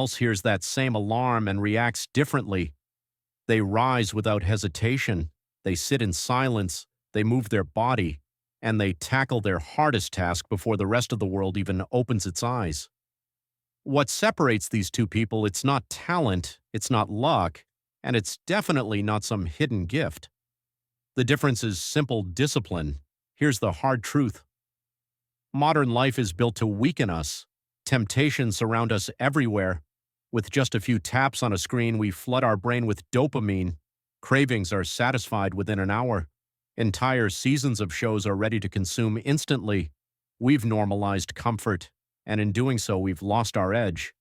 else hears that same alarm and reacts differently. They rise without hesitation, they sit in silence, they move their body, and they tackle their hardest task before the rest of the world even opens its eyes. What separates these two people, it's not talent, it's not luck, and it's definitely not some hidden gift. The difference is simple discipline. Here's the hard truth. Modern life is built to weaken us. Temptations surround us everywhere. With just a few taps on a screen, we flood our brain with dopamine. Cravings are satisfied within an hour. Entire seasons of shows are ready to consume instantly. We've normalized comfort, and in doing so, we've lost our edge.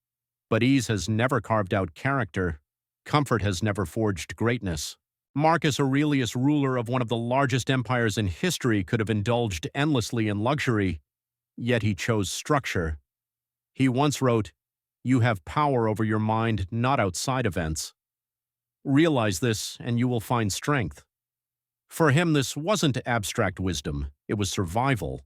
But ease has never carved out character. Comfort has never forged greatness. Marcus Aurelius, ruler of one of the largest empires in history, could have indulged endlessly in luxury, yet he chose structure. He once wrote, "You have power over your mind, not outside events. Realize this, and you will find strength." For him, this wasn't abstract wisdom, it was survival.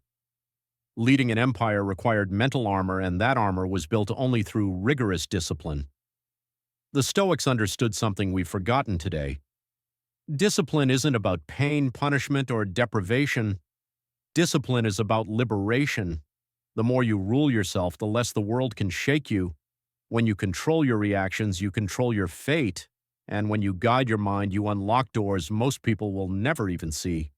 Leading an empire required mental armor, and that armor was built only through rigorous discipline. The Stoics understood something we've forgotten today. Discipline isn't about pain, punishment, or deprivation. Discipline is about liberation. The more you rule yourself, the less the world can shake you. When you control your reactions, you control your fate. And when you guide your mind, you unlock doors most people will never even see.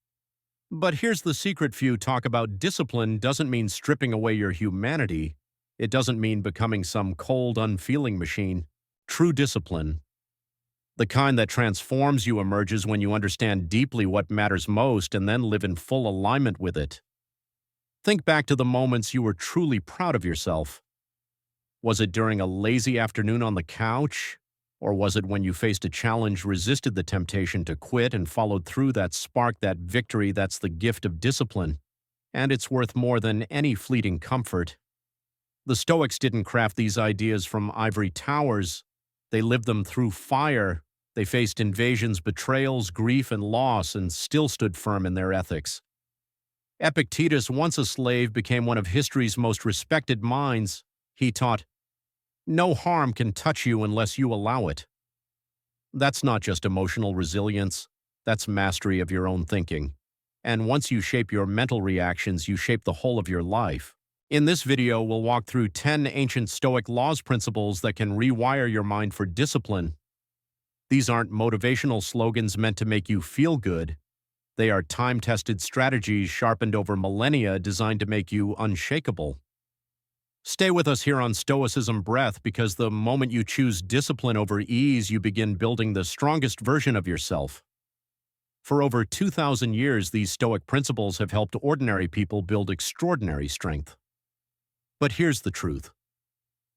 But here's the secret: few talk about discipline doesn't mean stripping away your humanity. It doesn't mean becoming some cold, unfeeling machine. True discipline, the kind that transforms you, emerges when you understand deeply what matters most and then live in full alignment with it. Think back to the moments you were truly proud of yourself. Was it during a lazy afternoon on the couch? Or was it when you faced a challenge, resisted the temptation to quit, and followed through? That spark, that victory, that's the gift of discipline. And it's worth more than any fleeting comfort. The Stoics didn't craft these ideas from ivory towers. They lived them through fire. They faced invasions, betrayals, grief, and loss, and still stood firm in their ethics. Epictetus, once a slave, became one of history's most respected minds. He taught, "No harm can touch you unless you allow it." That's not just emotional resilience, that's mastery of your own thinking. And once you shape your mental reactions, you shape the whole of your life. In this video, we'll walk through 10 ancient Stoic laws principles that can rewire your mind for discipline. These aren't motivational slogans meant to make you feel good. They are time-tested strategies sharpened over millennia, designed to make you unshakable. Stay with us here on Stoicism Breath, because the moment you choose discipline over ease, you begin building the strongest version of yourself. For over 2,000 years, these Stoic principles have helped ordinary people build extraordinary strength. But here's the truth.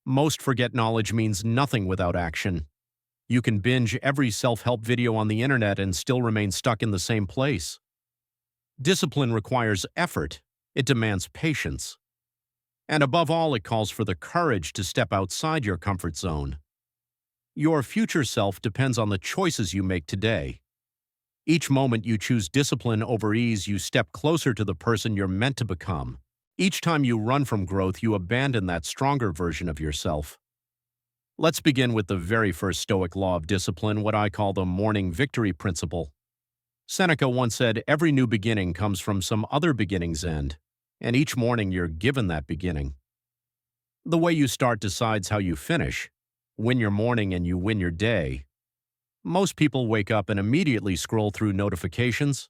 Most forget knowledge means nothing without action. You can binge every self-help video on the internet and still remain stuck in the same place. Discipline requires effort. It demands patience. And above all, it calls for the courage to step outside your comfort zone. Your future self depends on the choices you make today. Each moment you choose discipline over ease, you step closer to the person you're meant to become. Each time you run from growth, you abandon that stronger version of yourself. Let's begin with the very first Stoic law of discipline, what I call the morning victory principle. Seneca once said, "Every new beginning comes from some other beginning's end, and each morning you're given that beginning." The way you start decides how you finish. Win your morning and you win your day. Most people wake up and immediately scroll through notifications.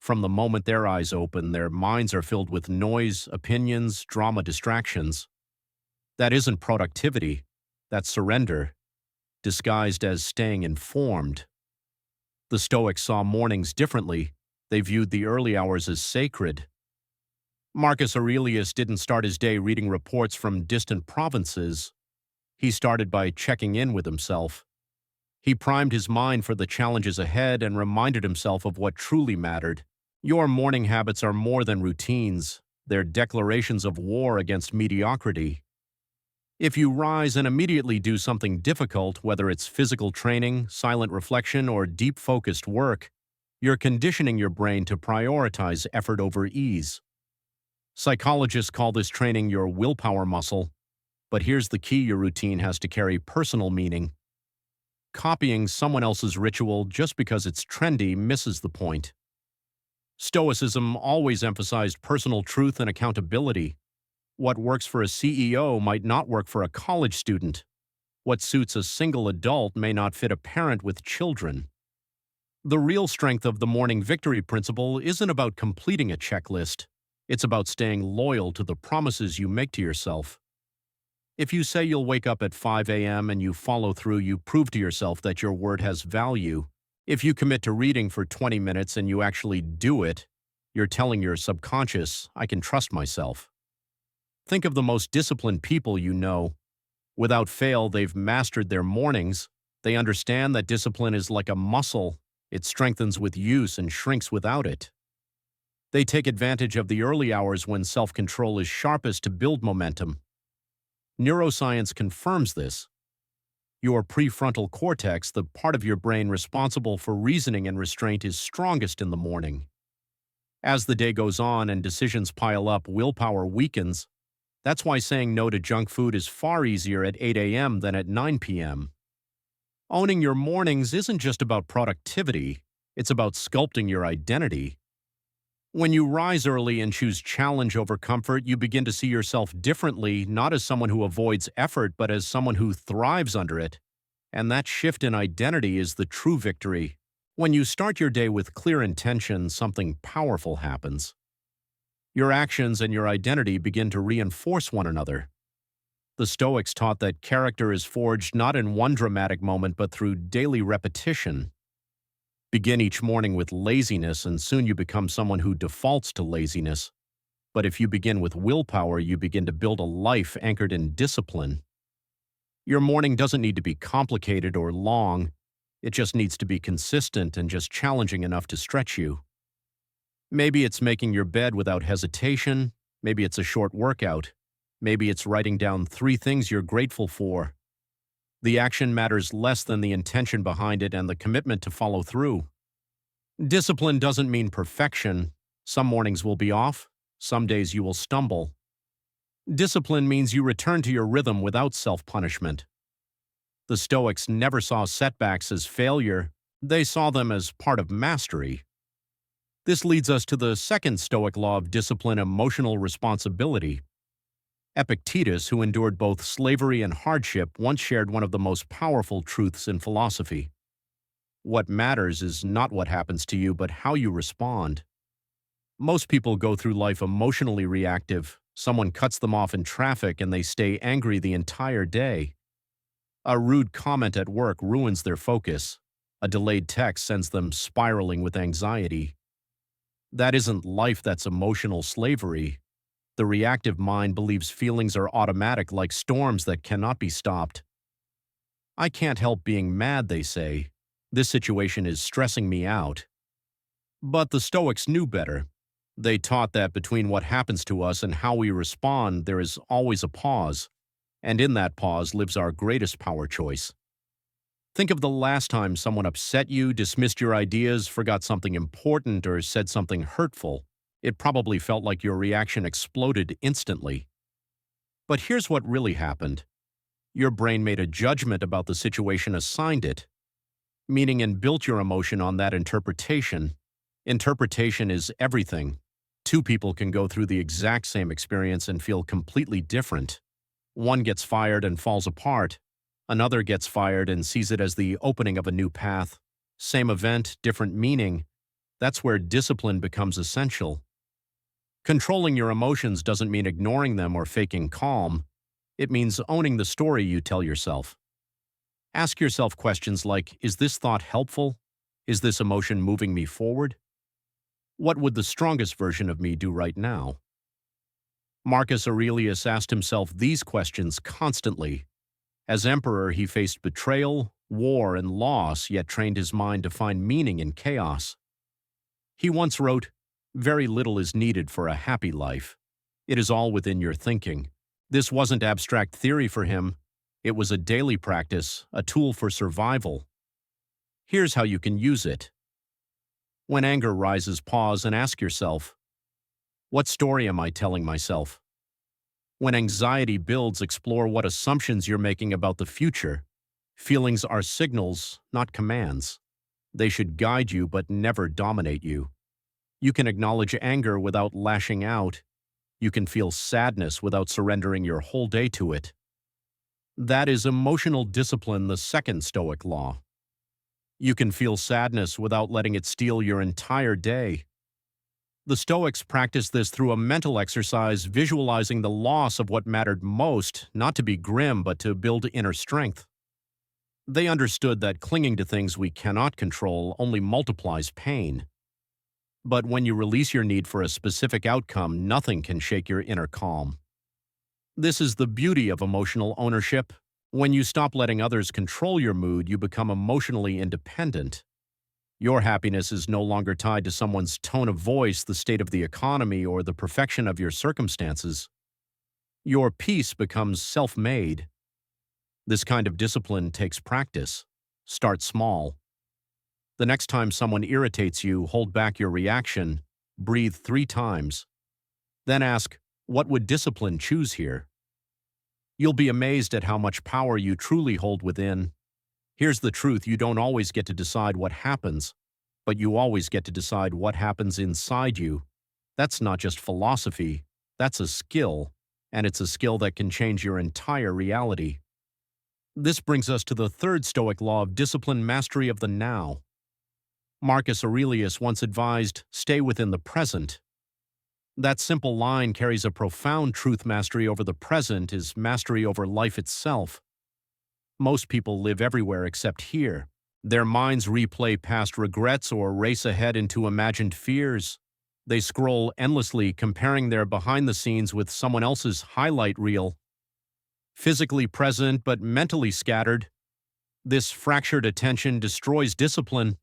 From the moment their eyes open, their minds are filled with noise, opinions, drama, distractions. That isn't productivity. That's surrender, disguised as staying informed. The Stoics saw mornings differently. They viewed the early hours as sacred. Marcus Aurelius didn't start his day reading reports from distant provinces. He started by checking in with himself. He primed his mind for the challenges ahead and reminded himself of what truly mattered. Your morning habits are more than routines. They're declarations of war against mediocrity. If you rise and immediately do something difficult, whether it's physical training, silent reflection, or deep focused work, you're conditioning your brain to prioritize effort over ease. Psychologists call this training your willpower muscle, But here's the key: your routine has to carry personal meaning. Copying someone else's ritual just because it's trendy misses the point. Stoicism always emphasized personal truth and accountability. What works for a CEO might not work for a college student. What suits a single adult may not fit a parent with children. The real strength of the morning victory principle isn't about completing a checklist. It's about staying loyal to the promises you make to yourself. If you say you'll wake up at 5 a.m. and you follow through, you prove to yourself that your word has value. If you commit to reading for 20 minutes and you actually do it, you're telling your subconscious, I can trust myself. Think of the most disciplined people you know. Without fail, they've mastered their mornings. They understand that discipline is like a muscle. It strengthens with use and shrinks without it. They take advantage of the early hours when self-control is sharpest to build momentum. Neuroscience confirms this. Your prefrontal cortex, the part of your brain responsible for reasoning and restraint, is strongest in the morning. As the day goes on and decisions pile up, willpower weakens. That's why saying no to junk food is far easier at 8 a.m. than at 9 p.m. Owning your mornings isn't just about productivity, it's about sculpting your identity. When you rise early and choose challenge over comfort, you begin to see yourself differently, not as someone who avoids effort, but as someone who thrives under it. And that shift in identity is the true victory. When you start your day with clear intention, something powerful happens. Your actions and your identity begin to reinforce one another. The Stoics taught that character is forged not in one dramatic moment, but through daily repetition. Begin each morning with laziness, and soon you become someone who defaults to laziness. But if you begin with willpower, you begin to build a life anchored in discipline. Your morning doesn't need to be complicated or long. It just needs to be consistent and just challenging enough to stretch you. Maybe it's making your bed without hesitation. Maybe it's a short workout. Maybe it's writing down 3 things you're grateful for. The action matters less than the intention behind it and the commitment to follow through. Discipline doesn't mean perfection. Some mornings will be off. Some days you will stumble. Discipline means you return to your rhythm without self-punishment. The Stoics never saw setbacks as failure. They saw them as part of mastery. This leads us to the second Stoic law of discipline: emotional responsibility. Epictetus, who endured both slavery and hardship, once shared one of the most powerful truths in philosophy. What matters is not what happens to you, but how you respond. Most people go through life emotionally reactive. Someone cuts them off in traffic and they stay angry the entire day. A rude comment at work ruins their focus. A delayed text sends them spiraling with anxiety. That isn't life, that's emotional slavery. The reactive mind believes feelings are automatic, like storms that cannot be stopped. I can't help being mad, they say. This situation is stressing me out. But the Stoics knew better. They taught that between what happens to us and how we respond, there is always a pause. And in that pause lives our greatest power choice. Think of the last time someone upset you, dismissed your ideas, forgot something important, or said something hurtful. It probably felt like your reaction exploded instantly. But here's what really happened. Your brain made a judgment about the situation, assigned it, meaning, and built your emotion on that interpretation. Interpretation is everything. 2 people can go through the exact same experience and feel completely different. One gets fired and falls apart. Another gets fired and sees it as the opening of a new path. Same event, different meaning. That's where discipline becomes essential. Controlling your emotions doesn't mean ignoring them or faking calm. It means owning the story you tell yourself. Ask yourself questions like, is this thought helpful? Is this emotion moving me forward? What would the strongest version of me do right now? Marcus Aurelius asked himself these questions constantly. As emperor, he faced betrayal, war, and loss, yet trained his mind to find meaning in chaos. He once wrote, "Very little is needed for a happy life. It is all within your thinking." This wasn't abstract theory for him. It was a daily practice, a tool for survival. Here's how you can use it. When anger rises, pause and ask yourself, what story am I telling myself? When anxiety builds, explore what assumptions you're making about the future. Feelings are signals, not commands. They should guide you but never dominate you. You can acknowledge anger without lashing out. You can feel sadness without surrendering your whole day to it. That is emotional discipline, the second Stoic law. You can feel sadness without letting it steal your entire day. The Stoics practiced this through a mental exercise, visualizing the loss of what mattered most, not to be grim, but to build inner strength. They understood that clinging to things we cannot control only multiplies pain. But when you release your need for a specific outcome, nothing can shake your inner calm. This is the beauty of emotional ownership. When you stop letting others control your mood, you become emotionally independent. Your happiness is no longer tied to someone's tone of voice, the state of the economy, or the perfection of your circumstances. Your peace becomes self-made. This kind of discipline takes practice. Start small. The next time someone irritates you, hold back your reaction, breathe 3 times. Then ask, what would discipline choose here? You'll be amazed at how much power you truly hold within. Here's the truth, you don't always get to decide what happens, but you always get to decide what happens inside you. That's not just philosophy, that's a skill, and it's a skill that can change your entire reality. This brings us to the third Stoic law of discipline, mastery of the now. Marcus Aurelius once advised, stay within the present. That simple line carries a profound truth. Mastery over the present is mastery over life itself. Most people live everywhere except here. Their minds replay past regrets or race ahead into imagined fears. They scroll endlessly, comparing their behind the scenes with someone else's highlight reel. Physically present but mentally scattered. This fractured attention destroys discipline.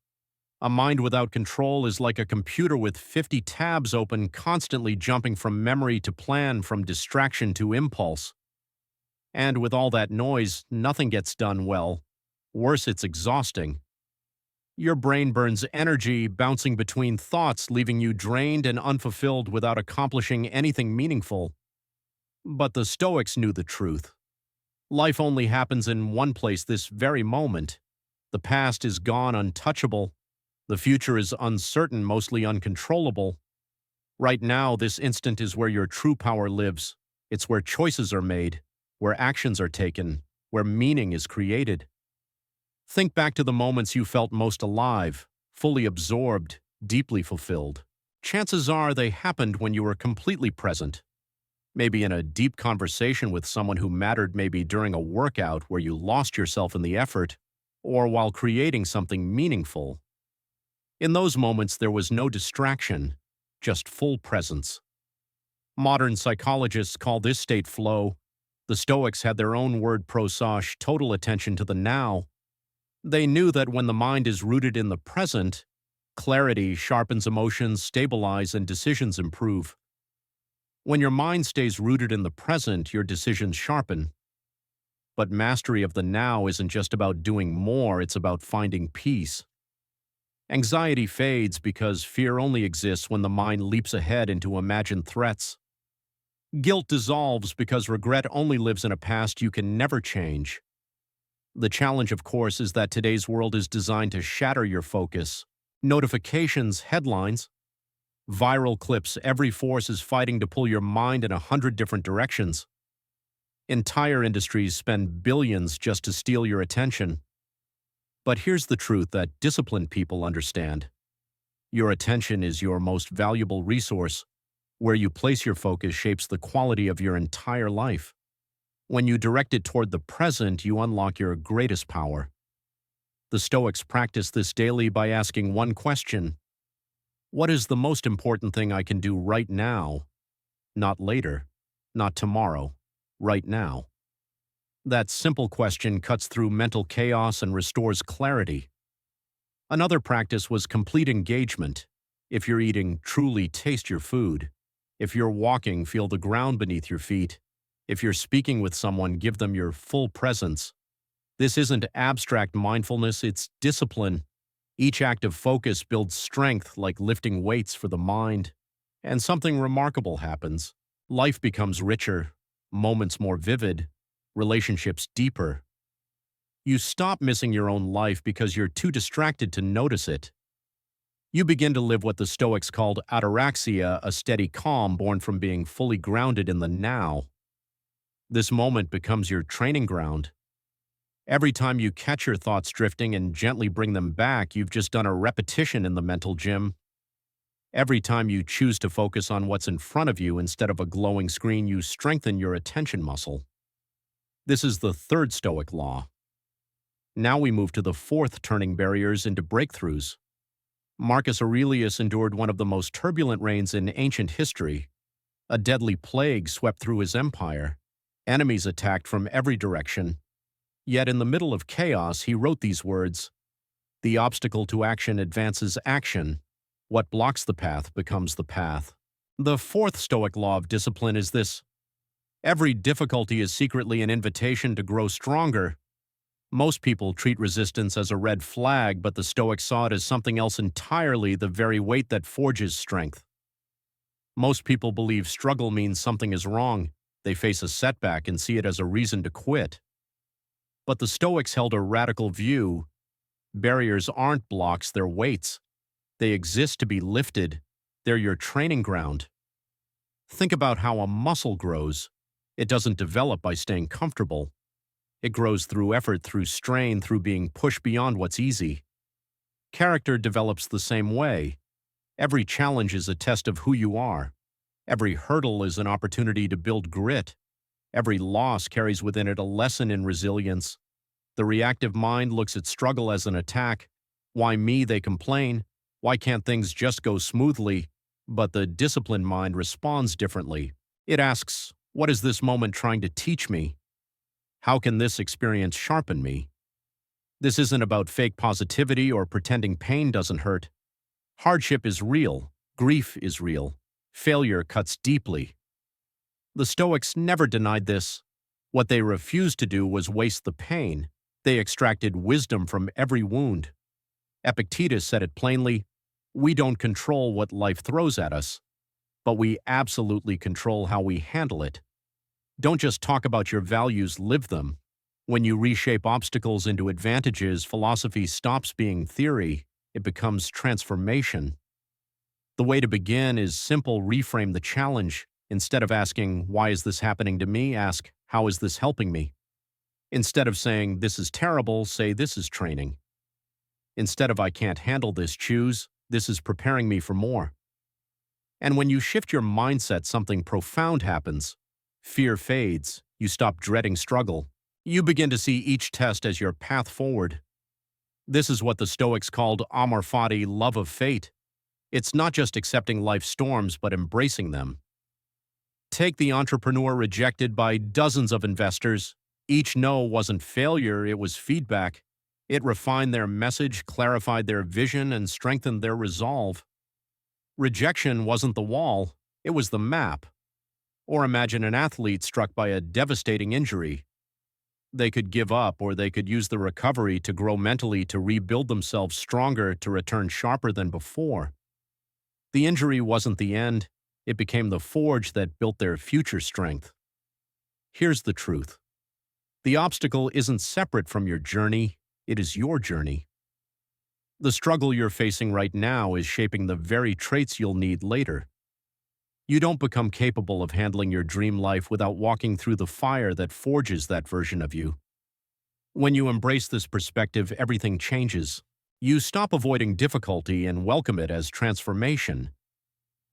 A mind without control is like a computer with 50 tabs open, constantly jumping from memory to plan, from distraction to impulse. And with all that noise, nothing gets done well. Worse, it's exhausting. Your brain burns energy, bouncing between thoughts, leaving you drained and unfulfilled without accomplishing anything meaningful. But the Stoics knew the truth. Life only happens in one place, this very moment. The past is gone, untouchable. The future is uncertain, mostly uncontrollable. Right now, this instant is where your true power lives. It's where choices are made, where actions are taken, where meaning is created. Think back to the moments you felt most alive, fully absorbed, deeply fulfilled. Chances are they happened when you were completely present. Maybe in a deep conversation with someone who mattered, maybe during a workout where you lost yourself in the effort, or while creating something meaningful. In those moments, there was no distraction, just full presence. Modern psychologists call this state flow. The Stoics had their own word, prosos, total attention to the now. They knew that when the mind is rooted in the present, clarity sharpens emotions, stabilize, and decisions improve. When your mind stays rooted in the present, your decisions sharpen. But mastery of the now isn't just about doing more, it's about finding peace. Anxiety fades because fear only exists when the mind leaps ahead into imagined threats. Guilt dissolves because regret only lives in a past you can never change. The challenge, of course, is that today's world is designed to shatter your focus. Notifications, headlines, viral clips, every force is fighting to pull your mind in 100 different directions. Entire industries spend billions just to steal your attention. But here's the truth that disciplined people understand. Your attention is your most valuable resource. Where you place your focus shapes the quality of your entire life. When you direct it toward the present, you unlock your greatest power. The Stoics practice this daily by asking one question: what is the most important thing I can do right now? Not later, not tomorrow, right now. That simple question cuts through mental chaos and restores clarity. Another practice was complete engagement. If you're eating, truly taste your food. If you're walking, feel the ground beneath your feet. If you're speaking with someone, give them your full presence. This isn't abstract mindfulness, it's discipline. Each act of focus builds strength, like lifting weights for the mind. And something remarkable happens. Life becomes richer, moments more vivid, relationships deeper. You stop missing your own life because you're too distracted to notice it. You begin to live what the Stoics called ataraxia, a steady calm born from being fully grounded in the now. This moment becomes your training ground. Every time you catch your thoughts drifting and gently bring them back, you've just done a repetition in the mental gym. Every time you choose to focus on what's in front of you instead of a glowing screen, you strengthen your attention muscle. This is the third Stoic law. Now we move to the fourth, turning barriers into breakthroughs. Marcus Aurelius endured one of the most turbulent reigns in ancient history. A deadly plague swept through his empire. Enemies attacked from every direction. Yet in the middle of chaos, he wrote these words: "The obstacle to action advances action. What blocks the path becomes the path." The fourth Stoic law of discipline is this: every difficulty is secretly an invitation to grow stronger. Most people treat resistance as a red flag, but the Stoics saw it as something else entirely, the very weight that forges strength. Most people believe struggle means something is wrong. They face a setback and see it as a reason to quit. But the Stoics held a radical view. Barriers aren't blocks, they're weights. They exist to be lifted. They're your training ground. Think about how a muscle grows. It doesn't develop by staying comfortable. It grows through effort, through strain, through being pushed beyond what's easy. Character develops the same way. Every challenge is a test of who you are. Every hurdle is an opportunity to build grit. Every loss carries within it a lesson in resilience. The reactive mind looks at struggle as an attack. Why me, they complain. Why can't things just go smoothly? But the disciplined mind responds differently. It asks, what is this moment trying to teach me? How can this experience sharpen me? This isn't about fake positivity or pretending pain doesn't hurt. Hardship is real. Grief is real. Failure cuts deeply. The Stoics never denied this. What they refused to do was waste the pain. They extracted wisdom from every wound. Epictetus said it plainly: we don't control what life throws at us, but we absolutely control how we handle it. Don't just talk about your values, live them. When you reshape obstacles into advantages, philosophy stops being theory. It becomes transformation. The way to begin is simple: reframe the challenge. Instead of asking, why is this happening to me? Ask, how is this helping me? Instead of saying, this is terrible, say, this is training. Instead of I can't handle this, choose, this is preparing me for more. And when you shift your mindset, something profound happens. Fear fades. You stop dreading struggle. You begin to see each test as your path forward. This is what the Stoics called amor fati, love of fate. It's not just accepting life's storms, but embracing them. Take the entrepreneur rejected by dozens of investors. Each no wasn't failure, it was feedback. It refined their message, clarified their vision, and strengthened their resolve. Rejection wasn't the wall, it was the map. Or imagine an athlete struck by a devastating injury. They could give up, or they could use the recovery to grow mentally, to rebuild themselves stronger, to return sharper than before. The injury wasn't the end. It became the forge that built their future strength. Here's the truth. The obstacle isn't separate from your journey. It is your journey. The struggle you're facing right now is shaping the very traits you'll need later. You don't become capable of handling your dream life without walking through the fire that forges that version of you. When you embrace this perspective, everything changes. You stop avoiding difficulty and welcome it as transformation.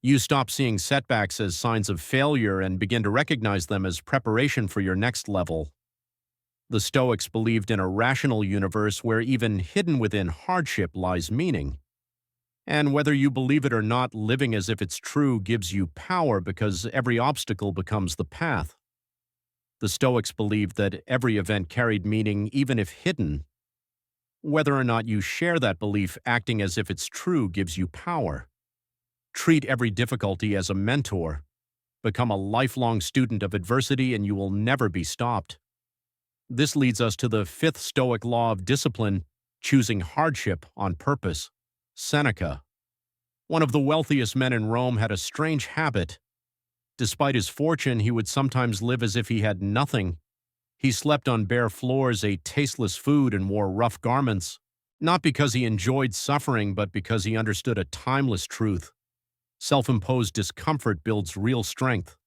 You stop seeing setbacks as signs of failure and begin to recognize them as preparation for your next level. The Stoics believed in a rational universe where even hidden within hardship lies meaning. And whether you believe it or not, living as if it's true gives you power, because every obstacle becomes the path. The Stoics believed that every event carried meaning, even if hidden. Whether or not you share that belief, acting as if it's true gives you power. Treat every difficulty as a mentor. Become a lifelong student of adversity, and you will never be stopped. This leads us to the fifth Stoic law of discipline: choosing hardship on purpose. Seneca, one of the wealthiest men in Rome, had a strange habit. Despite his fortune, he would sometimes live as if he had nothing. He slept on bare floors, ate tasteless food, and wore rough garments, not because he enjoyed suffering, but because he understood a timeless truth. Self-imposed discomfort builds real strength.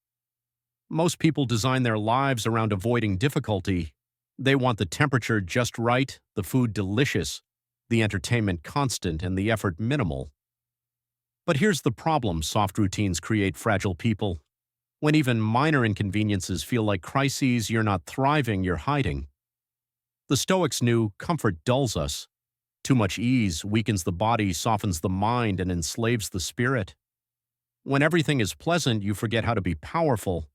Most people design their lives around avoiding difficulty. They want the temperature just right, the food delicious, the entertainment constant, and the effort minimal. But here's the problem: soft routines create fragile people. When even minor inconveniences feel like crises, you're not thriving, you're hiding. The Stoics knew comfort dulls us. Too much ease weakens the body, softens the mind, and enslaves the spirit. When everything is pleasant, you forget how to be powerful.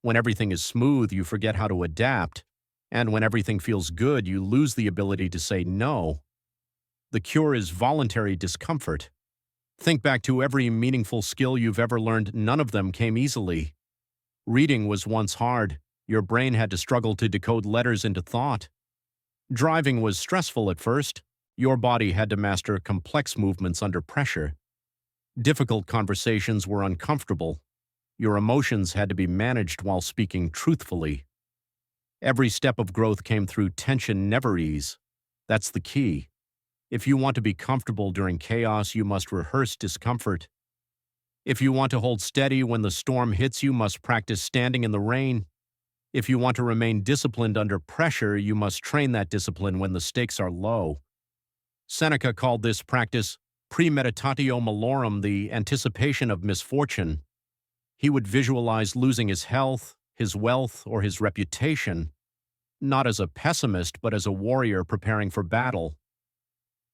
When everything is smooth, you forget how to adapt. And when everything feels good, you lose the ability to say no. The cure is voluntary discomfort. Think back to every meaningful skill you've ever learned. None of them came easily. Reading was once hard. Your brain had to struggle to decode letters into thought. Driving was stressful at first. Your body had to master complex movements under pressure. Difficult conversations were uncomfortable. Your emotions had to be managed while speaking truthfully. Every step of growth came through tension, never ease. That's the key. If you want to be comfortable during chaos, you must rehearse discomfort. If you want to hold steady when the storm hits, you must practice standing in the rain. If you want to remain disciplined under pressure, you must train that discipline when the stakes are low. Seneca called this practice premeditatio malorum, the anticipation of misfortune. He would visualize losing his health, his wealth, or his reputation, not as a pessimist, but as a warrior preparing for battle.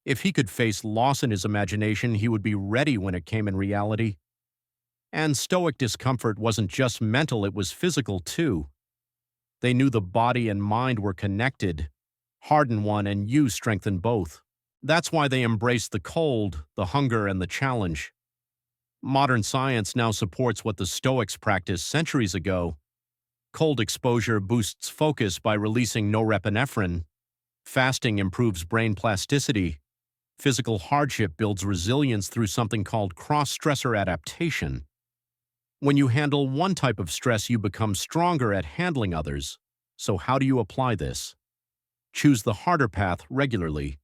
If he could face loss in his imagination, he would be ready when it came in reality. And Stoic discomfort wasn't just mental, it was physical too. They knew the body and mind were connected. Harden one and you strengthen both. That's why they embraced the cold, the hunger, and the challenge. Modern science now supports what the Stoics practiced centuries ago. Cold exposure boosts focus by releasing norepinephrine. Fasting improves brain plasticity. Physical hardship builds resilience through something called cross-stressor adaptation. When you handle one type of stress, you become stronger at handling others. So how do you apply this? Choose the harder path regularly.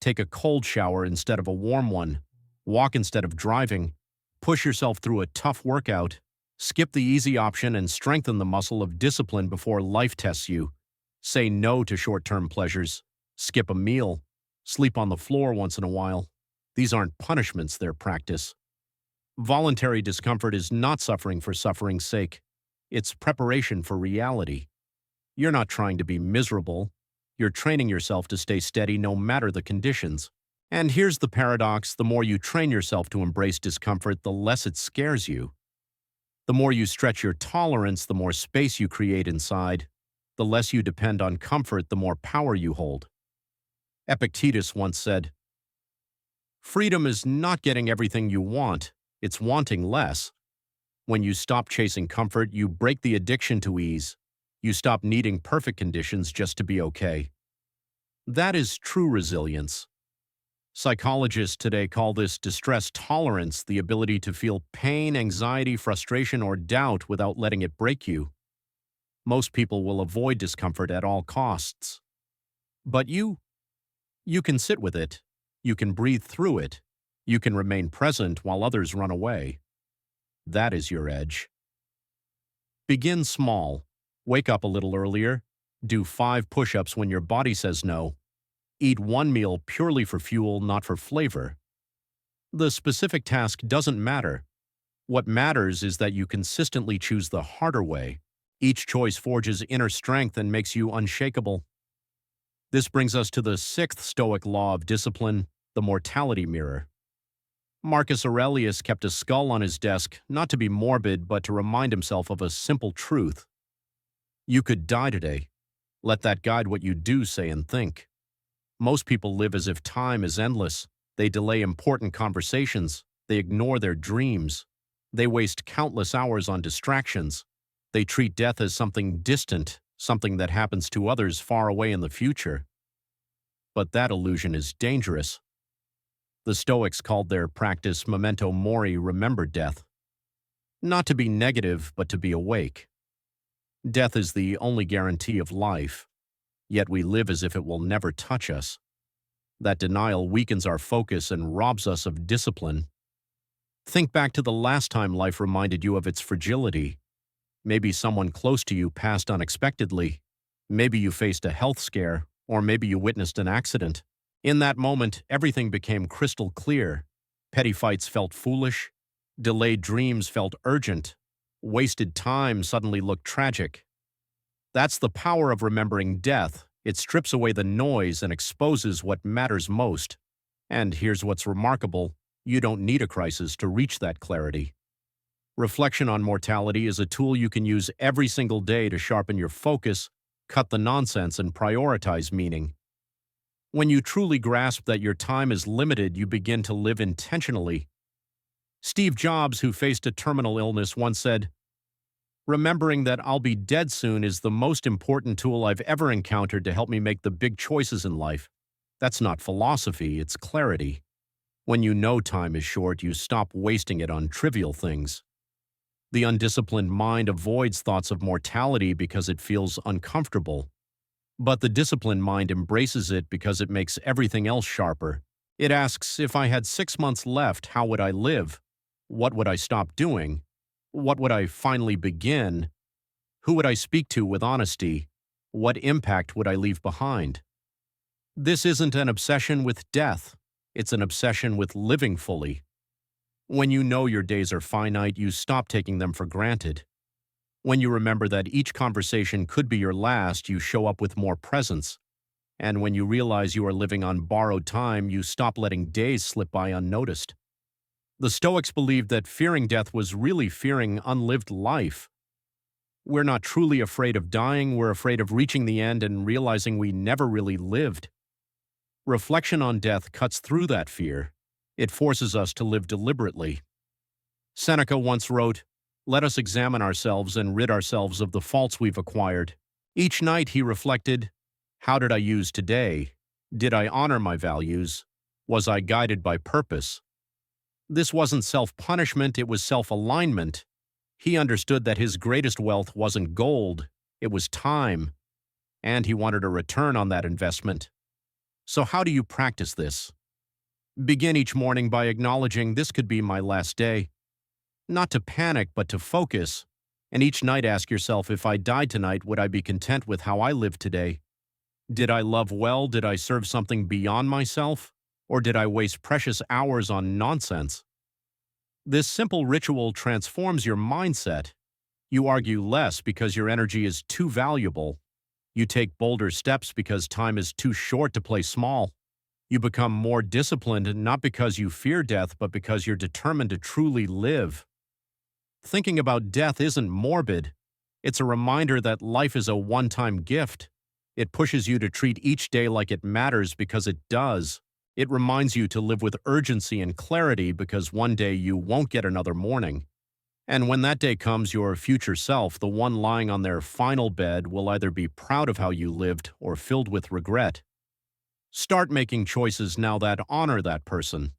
Take a cold shower instead of a warm one. Walk instead of driving. Push yourself through a tough workout. Skip the easy option and strengthen the muscle of discipline before life tests you. Say no to short-term pleasures. Skip a meal. Sleep on the floor once in a while. These aren't punishments, they're practice. Voluntary discomfort is not suffering for suffering's sake. It's preparation for reality. You're not trying to be miserable. You're training yourself to stay steady no matter the conditions. And here's the paradox: the more you train yourself to embrace discomfort, the less it scares you. The more you stretch your tolerance, the more space you create inside. The less you depend on comfort, the more power you hold. Epictetus once said, "Freedom is not getting everything you want. It's wanting less. When you stop chasing comfort, you break the addiction to ease. You stop needing perfect conditions just to be okay." That is true resilience. Psychologists today call this distress tolerance, the ability to feel pain, anxiety, frustration, or doubt without letting it break you. Most people will avoid discomfort at all costs. But you can sit with it. You can breathe through it. You can remain present while others run away. That is your edge. Begin small. Wake up a little earlier. Do 5 push-ups when your body says no. Eat one meal purely for fuel, not for flavor. The specific task doesn't matter. What matters is that you consistently choose the harder way. Each choice forges inner strength and makes you unshakable. This brings us to the 6th Stoic law of discipline, the mortality mirror. Marcus Aurelius kept a skull on his desk, not to be morbid, but to remind himself of a simple truth. You could die today. Let that guide what you do, say, and think. Most people live as if time is endless. They delay important conversations. They ignore their dreams. They waste countless hours on distractions. They treat death as something distant, something that happens to others far away in the future. But that illusion is dangerous. The Stoics called their practice memento mori, remember death. Not to be negative, but to be awake. Death is the only guarantee of life, yet we live as if it will never touch us. That denial weakens our focus and robs us of discipline. Think back to the last time life reminded you of its fragility. Maybe someone close to you passed unexpectedly. Maybe you faced a health scare, or maybe you witnessed an accident. In that moment, everything became crystal clear. Petty fights felt foolish. Delayed dreams felt urgent. Wasted time suddenly looked tragic. That's the power of remembering death. It strips away the noise and exposes what matters most. And here's what's remarkable: you don't need a crisis to reach that clarity. Reflection on mortality is a tool you can use every single day to sharpen your focus, cut the nonsense, and prioritize meaning. When you truly grasp that your time is limited, you begin to live intentionally. Steve Jobs, who faced a terminal illness, once said, "Remembering that I'll be dead soon is the most important tool I've ever encountered to help me make the big choices in life." That's not philosophy, it's clarity. When you know time is short, you stop wasting it on trivial things. The undisciplined mind avoids thoughts of mortality because it feels uncomfortable. But the disciplined mind embraces it because it makes everything else sharper. It asks, if I had 6 months left, how would I live? What would I stop doing? What would I finally begin? Who would I speak to with honesty? What impact would I leave behind? This isn't an obsession with death. It's an obsession with living fully. When you know your days are finite, you stop taking them for granted. When you remember that each conversation could be your last, you show up with more presence. And when you realize you are living on borrowed time, you stop letting days slip by unnoticed. The Stoics believed that fearing death was really fearing unlived life. We're not truly afraid of dying, we're afraid of reaching the end and realizing we never really lived. Reflection on death cuts through that fear. It forces us to live deliberately. Seneca once wrote, "Let us examine ourselves and rid ourselves of the faults we've acquired." Each night he reflected, how did I use today? Did I honor my values? Was I guided by purpose? This wasn't self-punishment, it was self-alignment. He understood that his greatest wealth wasn't gold, it was time, and he wanted a return on that investment. So how do you practice this? Begin each morning by acknowledging this could be my last day. Not to panic, but to focus. And each night ask yourself, if I died tonight, would I be content with how I lived today? Did I love well? Did I serve something beyond myself? Or did I waste precious hours on nonsense? This simple ritual transforms your mindset. You argue less because your energy is too valuable. You take bolder steps because time is too short to play small. You become more disciplined, not because you fear death, but because you're determined to truly live. Thinking about death isn't morbid. It's a reminder that life is a one-time gift. It pushes you to treat each day like it matters because it does. It reminds you to live with urgency and clarity because one day you won't get another morning. And when that day comes, your future self, the one lying on their final bed, will either be proud of how you lived or filled with regret. Start making choices now that honor that person.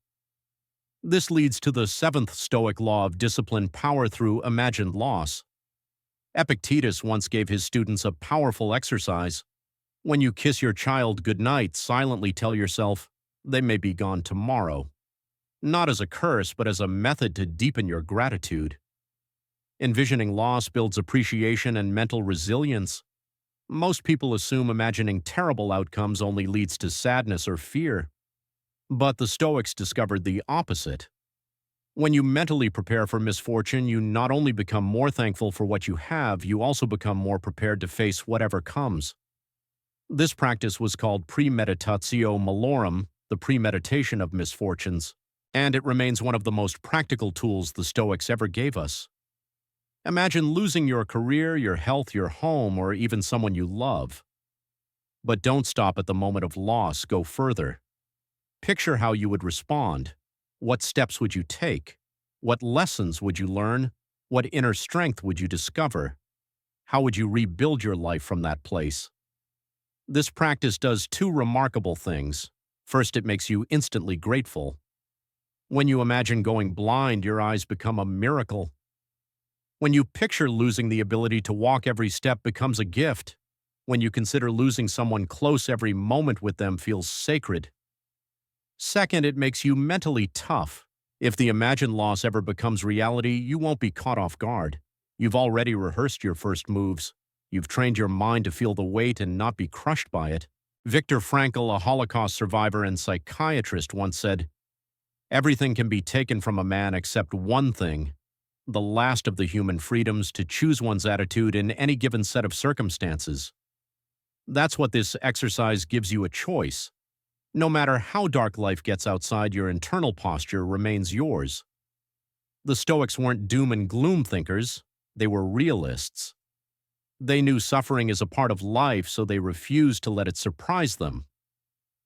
This leads to the seventh Stoic law of disciplined power through imagined loss. Epictetus once gave his students a powerful exercise. When you kiss your child goodnight, silently tell yourself, they may be gone tomorrow. Not as a curse, but as a method to deepen your gratitude. Envisioning loss builds appreciation and mental resilience. Most people assume imagining terrible outcomes only leads to sadness or fear. But the Stoics discovered the opposite. When you mentally prepare for misfortune, you not only become more thankful for what you have, you also become more prepared to face whatever comes. This practice was called premeditatio malorum, the premeditation of misfortunes, and it remains one of the most practical tools the Stoics ever gave us. Imagine losing your career, your health, your home, or even someone you love. But don't stop at the moment of loss, go further. Picture how you would respond. What steps would you take? What lessons would you learn? What inner strength would you discover? How would you rebuild your life from that place? This practice does two remarkable things. First, it makes you instantly grateful. When you imagine going blind, your eyes become a miracle. When you picture losing the ability to walk, every step becomes a gift. When you consider losing someone close, every moment with them feels sacred. Second, it makes you mentally tough. If the imagined loss ever becomes reality, you won't be caught off guard. You've already rehearsed your first moves. You've trained your mind to feel the weight and not be crushed by it. Viktor Frankl, a Holocaust survivor and psychiatrist, once said, "Everything can be taken from a man except one thing, the last of the human freedoms to choose one's attitude in any given set of circumstances." That's what this exercise gives you, a choice. No matter how dark life gets outside, your internal posture remains yours. The Stoics weren't doom and gloom thinkers, they were realists. They knew suffering is a part of life, so they refused to let it surprise them.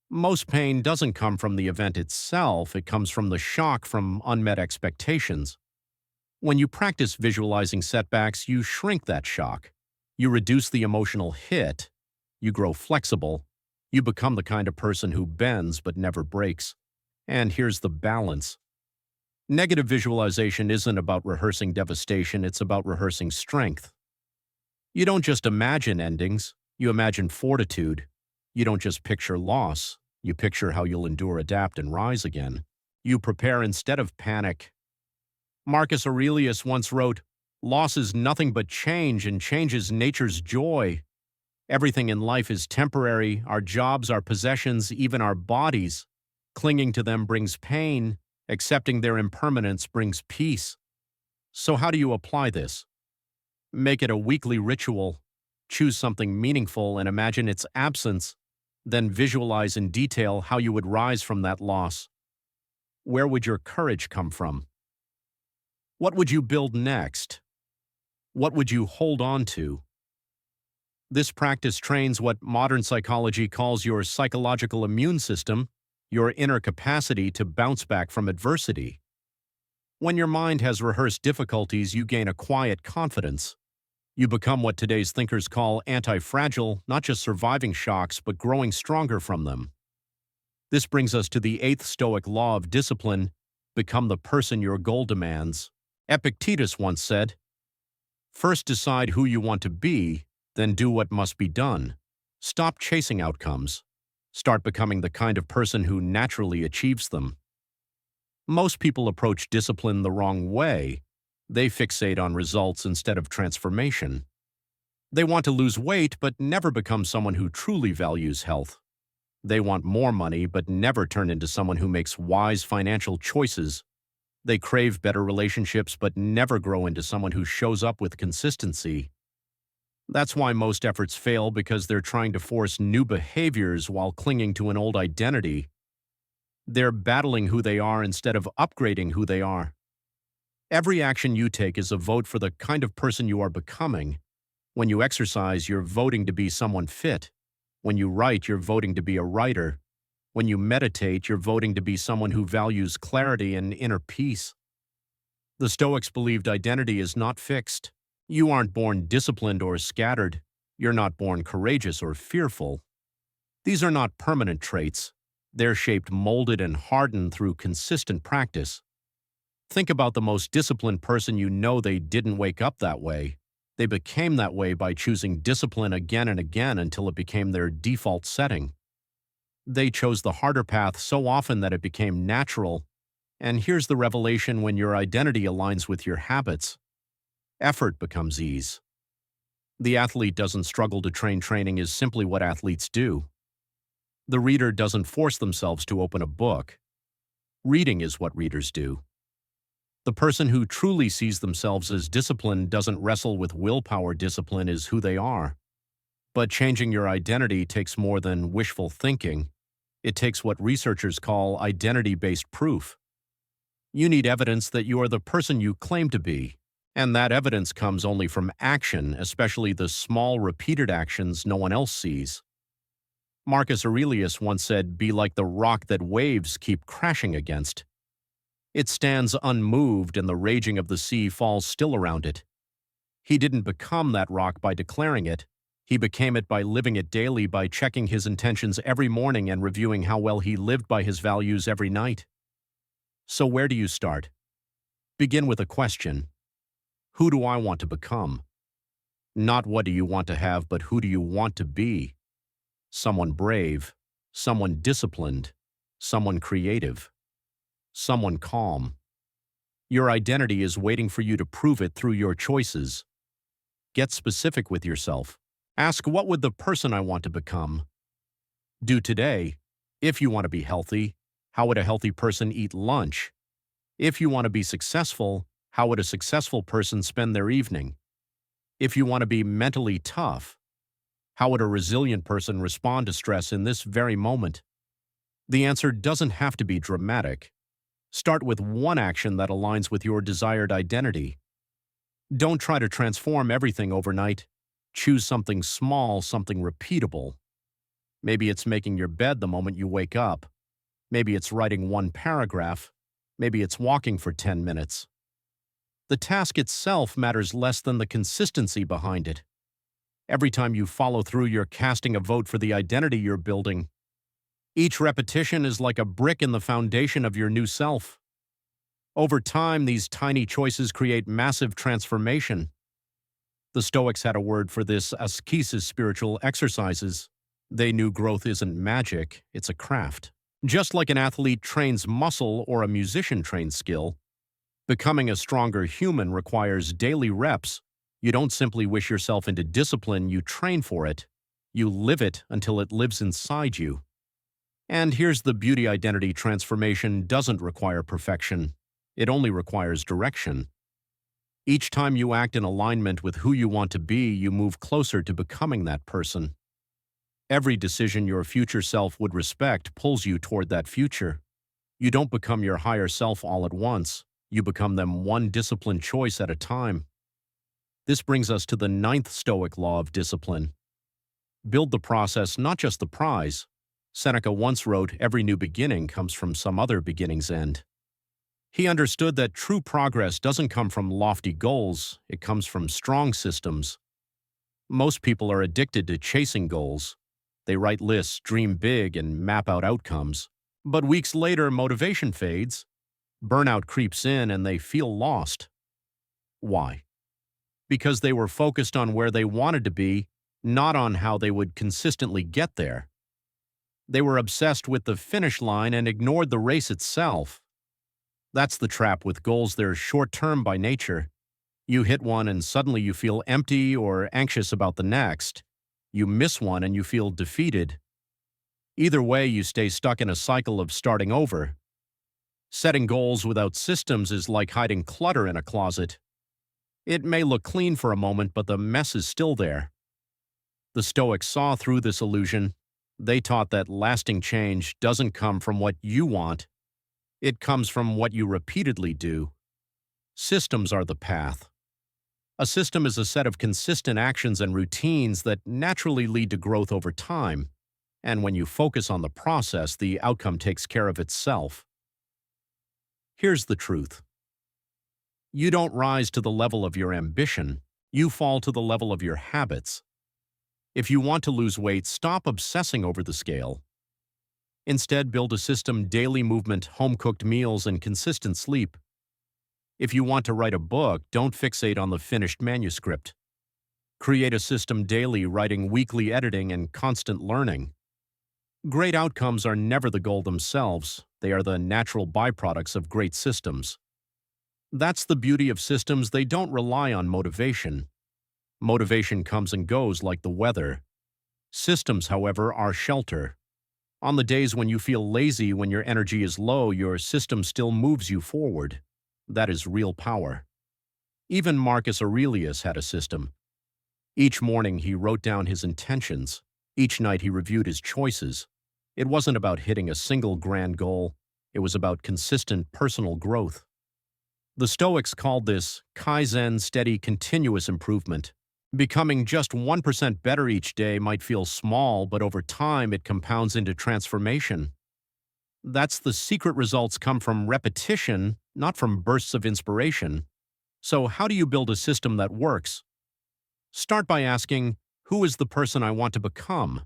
Most pain doesn't come from the event itself, it comes from the shock from unmet expectations. When you practice visualizing setbacks, you shrink that shock. You reduce the emotional hit. You grow flexible. You become the kind of person who bends but never breaks. And here's the balance. Negative visualization isn't about rehearsing devastation, it's about rehearsing strength. You don't just imagine endings, you imagine fortitude. You don't just picture loss, you picture how you'll endure, adapt, and rise again. You prepare instead of panic. Marcus Aurelius once wrote, "Loss is nothing but change, and change is nature's joy." Everything in life is temporary, our jobs, our possessions, even our bodies. Clinging to them brings pain, accepting their impermanence brings peace. So how do you apply this? Make it a weekly ritual. Choose something meaningful and imagine its absence. Then visualize in detail how you would rise from that loss. Where would your courage come from? What would you build next? What would you hold on to? This practice trains what modern psychology calls your psychological immune system, your inner capacity to bounce back from adversity. When your mind has rehearsed difficulties, you gain a quiet confidence. You become what today's thinkers call anti-fragile, not just surviving shocks, but growing stronger from them. This brings us to the eighth Stoic law of discipline: become the person your goal demands. Epictetus once said, "First decide who you want to be, then do what must be done. Stop chasing outcomes. Start becoming the kind of person who naturally achieves them." Most people approach discipline the wrong way. They fixate on results instead of transformation. They want to lose weight but never become someone who truly values health. They want more money but never turn into someone who makes wise financial choices. They crave better relationships but never grow into someone who shows up with consistency. That's why most efforts fail, because they're trying to force new behaviors while clinging to an old identity. They're battling who they are instead of upgrading who they are. Every action you take is a vote for the kind of person you are becoming. When you exercise, you're voting to be someone fit. When you write, you're voting to be a writer. When you meditate, you're voting to be someone who values clarity and inner peace. The Stoics believed identity is not fixed. You aren't born disciplined or scattered. You're not born courageous or fearful. These are not permanent traits. They're shaped, molded, and hardened through consistent practice. Think about the most disciplined person you know. They didn't wake up that way. They became that way by choosing discipline again and again until it became their default setting. They chose the harder path so often that it became natural. And here's the revelation: when your identity aligns with your habits, effort becomes ease. The athlete doesn't struggle to train. Training is simply what athletes do. The reader doesn't force themselves to open a book. Reading is what readers do. The person who truly sees themselves as disciplined doesn't wrestle with willpower. Discipline is who they are. But changing your identity takes more than wishful thinking. It takes what researchers call identity-based proof. You need evidence that you are the person you claim to be. And that evidence comes only from action, especially the small, repeated actions no one else sees. Marcus Aurelius once said, "Be like the rock that waves keep crashing against. It stands unmoved, and the raging of the sea falls still around it." He didn't become that rock by declaring it. He became it by living it daily, by checking his intentions every morning and reviewing how well he lived by his values every night. So where do you start? Begin with a question. Who do I want to become? Not what do you want to have, but who do you want to be? Someone brave, someone disciplined, someone creative, someone calm. Your identity is waiting for you to prove it through your choices. Get specific with yourself. Ask, what would the person I want to become do today? If you want to be healthy, how would a healthy person eat lunch? If you want to be successful, how would a successful person spend their evening? If you want to be mentally tough, how would a resilient person respond to stress in this very moment? The answer doesn't have to be dramatic. Start with one action that aligns with your desired identity. Don't try to transform everything overnight. Choose something small, something repeatable. Maybe it's making your bed the moment you wake up. Maybe it's writing one paragraph. Maybe it's walking for 10 minutes. The task itself matters less than the consistency behind it. Every time you follow through, you're casting a vote for the identity you're building. Each repetition is like a brick in the foundation of your new self. Over time, these tiny choices create massive transformation. The Stoics had a word for this: ascesis, spiritual exercises. They knew growth isn't magic, it's a craft. Just like an athlete trains muscle or a musician trains skill, becoming a stronger human requires daily reps. You don't simply wish yourself into discipline, you train for it. You live it until it lives inside you. And here's the beauty: identity transformation doesn't require perfection. It only requires direction. Each time you act in alignment with who you want to be, you move closer to becoming that person. Every decision your future self would respect pulls you toward that future. You don't become your higher self all at once. You become them one disciplined choice at a time. This brings us to the 9th Stoic law of discipline. Build the process, not just the prize. Seneca once wrote, "Every new beginning comes from some other beginning's end." He understood that true progress doesn't come from lofty goals, it comes from strong systems. Most people are addicted to chasing goals. They write lists, dream big, and map out outcomes. But weeks later, motivation fades, burnout creeps in, and they feel lost. Why? Because they were focused on where they wanted to be, not on how they would consistently get there. They were obsessed with the finish line and ignored the race itself. That's the trap with goals. They're short-term by nature. You hit one and suddenly you feel empty or anxious about the next. You miss one and you feel defeated. Either way, you stay stuck in a cycle of starting over. Setting goals without systems is like hiding clutter in a closet. It may look clean for a moment, but the mess is still there. The Stoics saw through this illusion. They taught that lasting change doesn't come from what you want. It comes from what you repeatedly do. Systems are the path. A system is a set of consistent actions and routines that naturally lead to growth over time. And when you focus on the process, the outcome takes care of itself. Here's the truth. You don't rise to the level of your ambition. You fall to the level of your habits. If you want to lose weight, stop obsessing over the scale. Instead, build a system: daily movement, home-cooked meals, and consistent sleep. If you want to write a book, don't fixate on the finished manuscript. Create a system: daily writing, weekly editing, and constant learning. Great outcomes are never the goal themselves. They are the natural byproducts of great systems. That's the beauty of systems. They don't rely on motivation. Motivation comes and goes like the weather. Systems, however, are shelter. On the days when you feel lazy, when your energy is low, your system still moves you forward. That is real power. Even Marcus Aurelius had a system. Each morning he wrote down his intentions. Each night he reviewed his choices. It wasn't about hitting a single grand goal. It was about consistent personal growth. The Stoics called this kaizen, steady, continuous improvement. Becoming just 1% better each day might feel small, but over time it compounds into transformation. That's the secret. Results come from repetition, not from bursts of inspiration. So how do you build a system that works? Start by asking, who is the person I want to become?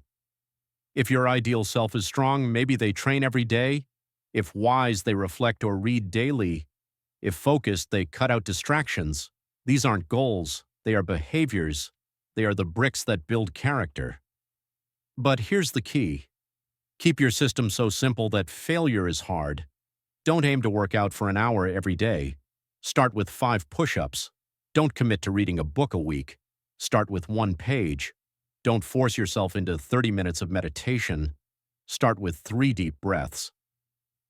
If your ideal self is strong, maybe they train every day. If wise, they reflect or read daily. If focused, they cut out distractions. These aren't goals, they are behaviors. They are the bricks that build character. But here's the key. Keep your system so simple that failure is hard. Don't aim to work out for an hour every day. Start with 5 push-ups. Don't commit to reading a book a week. Start with 1 page. Don't force yourself into 30 minutes of meditation. Start with 3 deep breaths.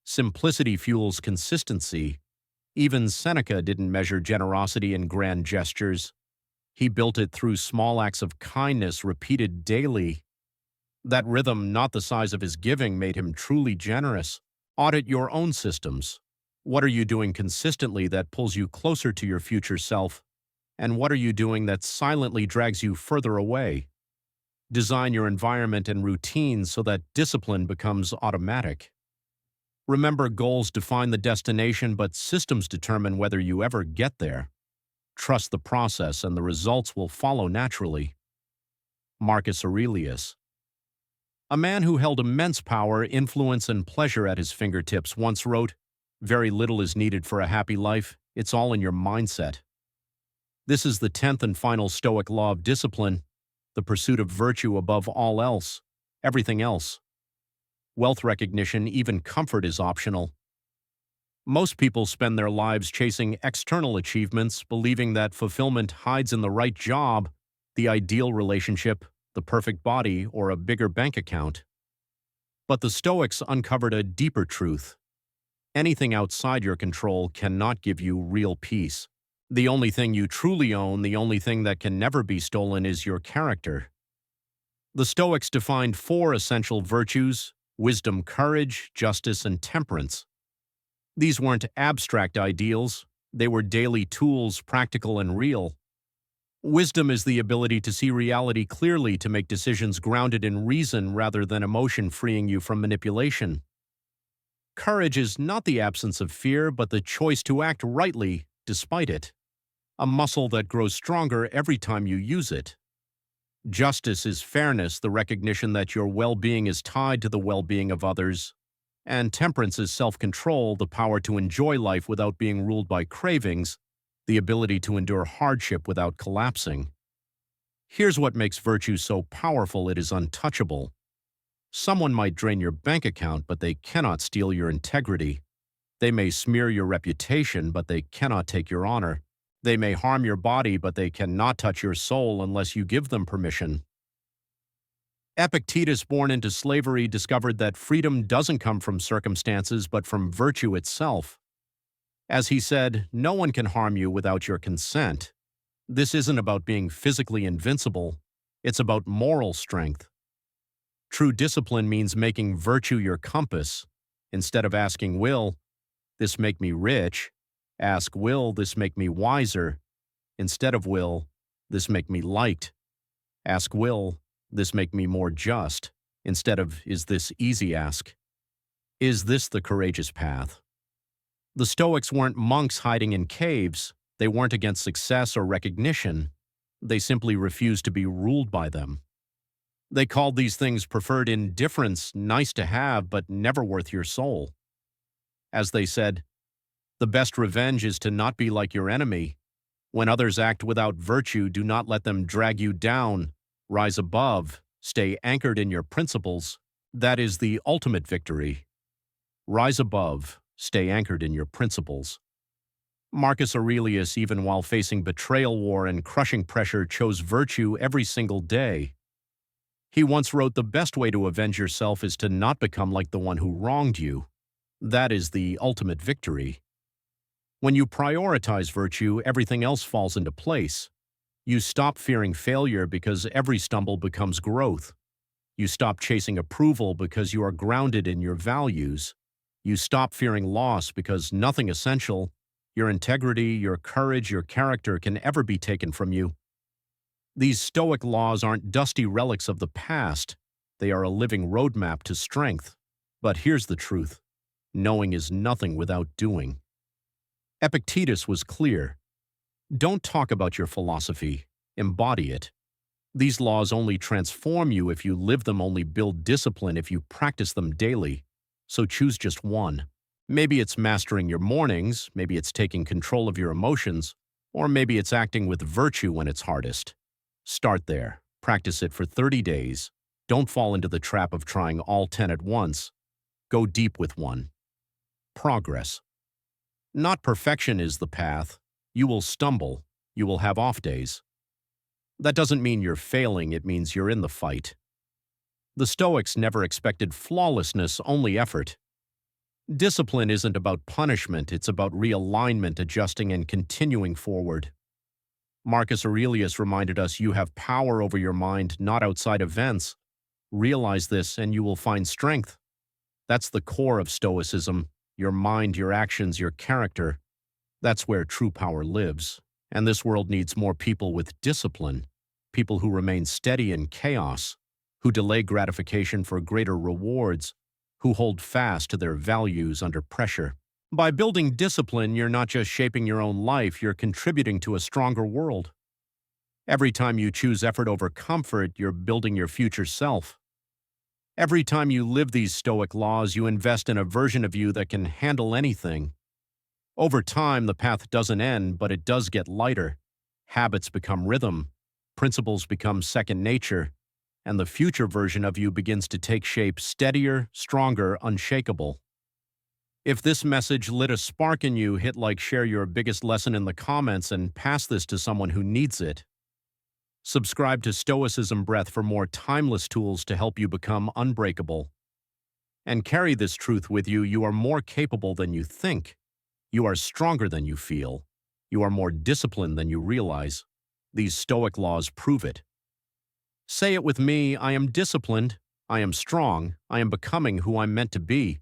Simplicity fuels consistency. Even Seneca didn't measure generosity in grand gestures. He built it through small acts of kindness repeated daily. That rhythm, not the size of his giving, made him truly generous. Audit your own systems. What are you doing consistently that pulls you closer to your future self? And what are you doing that silently drags you further away? Design your environment and routines so that discipline becomes automatic. Remember, goals define the destination, but systems determine whether you ever get there. Trust the process and the results will follow naturally. Marcus Aurelius. A man who held immense power, influence, and pleasure at his fingertips once wrote, "Very little is needed for a happy life. It's all in your mindset." This is the 10th and final Stoic law of discipline, the pursuit of virtue above all else, everything else. Wealth recognition, even comfort, is optional. Most people spend their lives chasing external achievements, believing that fulfillment hides in the right job, the ideal relationship, the perfect body, or a bigger bank account. But the Stoics uncovered a deeper truth. Anything outside your control cannot give you real peace. The only thing you truly own, the only thing that can never be stolen, is your character. The Stoics defined 4 essential virtues: wisdom, courage, justice, and temperance. These weren't abstract ideals, they were daily tools, practical and real. Wisdom is the ability to see reality clearly, to make decisions grounded in reason rather than emotion, freeing you from manipulation. Courage is not the absence of fear, but the choice to act rightly despite it. A muscle that grows stronger every time you use it. Justice is fairness, the recognition that your well-being is tied to the well-being of others. And temperance is self-control, the power to enjoy life without being ruled by cravings, the ability to endure hardship without collapsing. Here's what makes virtue so powerful: it is untouchable. Someone might drain your bank account, but they cannot steal your integrity. They may smear your reputation, but they cannot take your honor. They may harm your body, but they cannot touch your soul unless you give them permission. Epictetus, born into slavery, discovered that freedom doesn't come from circumstances, but from virtue itself. As he said, "No one can harm you without your consent." This isn't about being physically invincible. It's about moral strength. True discipline means making virtue your compass. Instead of asking, "Will this make me rich?" ask, "Will this make me wiser?" Instead of, "Will this make me liked?" ask, "Will this make me more just?" Instead of, "Is this easy?" ask, "Is this the courageous path?" The Stoics weren't monks hiding in caves. They weren't against success or recognition. They simply refused to be ruled by them. They called these things preferred indifference, nice to have, but never worth your soul. As they said, the best revenge is to not be like your enemy. When others act without virtue, do not let them drag you down. Rise above. Stay anchored in your principles. That is the ultimate victory. Rise above. Stay anchored in your principles. Marcus Aurelius, even while facing betrayal, war, and crushing pressure, chose virtue every single day. He once wrote, "The best way to avenge yourself is to not become like the one who wronged you." That is the ultimate victory. When you prioritize virtue, everything else falls into place. You stop fearing failure because every stumble becomes growth. You stop chasing approval because you are grounded in your values. You stop fearing loss because nothing essential, your integrity, your courage, your character, can ever be taken from you. These Stoic laws aren't dusty relics of the past. They are a living roadmap to strength. But here's the truth: knowing is nothing without doing. Epictetus was clear. Don't talk about your philosophy, embody it. These laws only transform you if you live them, only build discipline if you practice them daily. So choose just one. Maybe it's mastering your mornings, maybe it's taking control of your emotions, Or maybe it's acting with virtue when it's hardest. Start there. Practice it for 30 days. Don't fall into the trap of trying all 10 at once. Go deep with one. Progress. Not perfection is the path. You will stumble. You will have off days. That doesn't mean you're failing, it means you're in the fight. The Stoics never expected flawlessness, only effort. Discipline isn't about punishment, it's about realignment, adjusting and continuing forward. Marcus Aurelius reminded us you have power over your mind, not outside events. Realize this and you will find strength. That's the core of Stoicism, your mind, your actions, your character. That's where true power lives. And this world needs more people with discipline, people who remain steady in chaos, who delay gratification for greater rewards, who hold fast to their values under pressure. By building discipline, you're not just shaping your own life, you're contributing to a stronger world. Every time you choose effort over comfort, you're building your future self. Every time you live these Stoic laws, you invest in a version of you that can handle anything. Over time, the path doesn't end, but it does get lighter. Habits become rhythm, principles become second nature, and the future version of you begins to take shape, steadier, stronger, unshakable. If this message lit a spark in you, hit like, share your biggest lesson in the comments, and pass this to someone who needs it. Subscribe to Stoicism Breath for more timeless tools to help you become unbreakable. And carry this truth with you: you are more capable than you think. You are stronger than you feel. You are more disciplined than you realize. These Stoic laws prove it. Say it with me: I am disciplined, I am strong, I am becoming who I'm meant to be.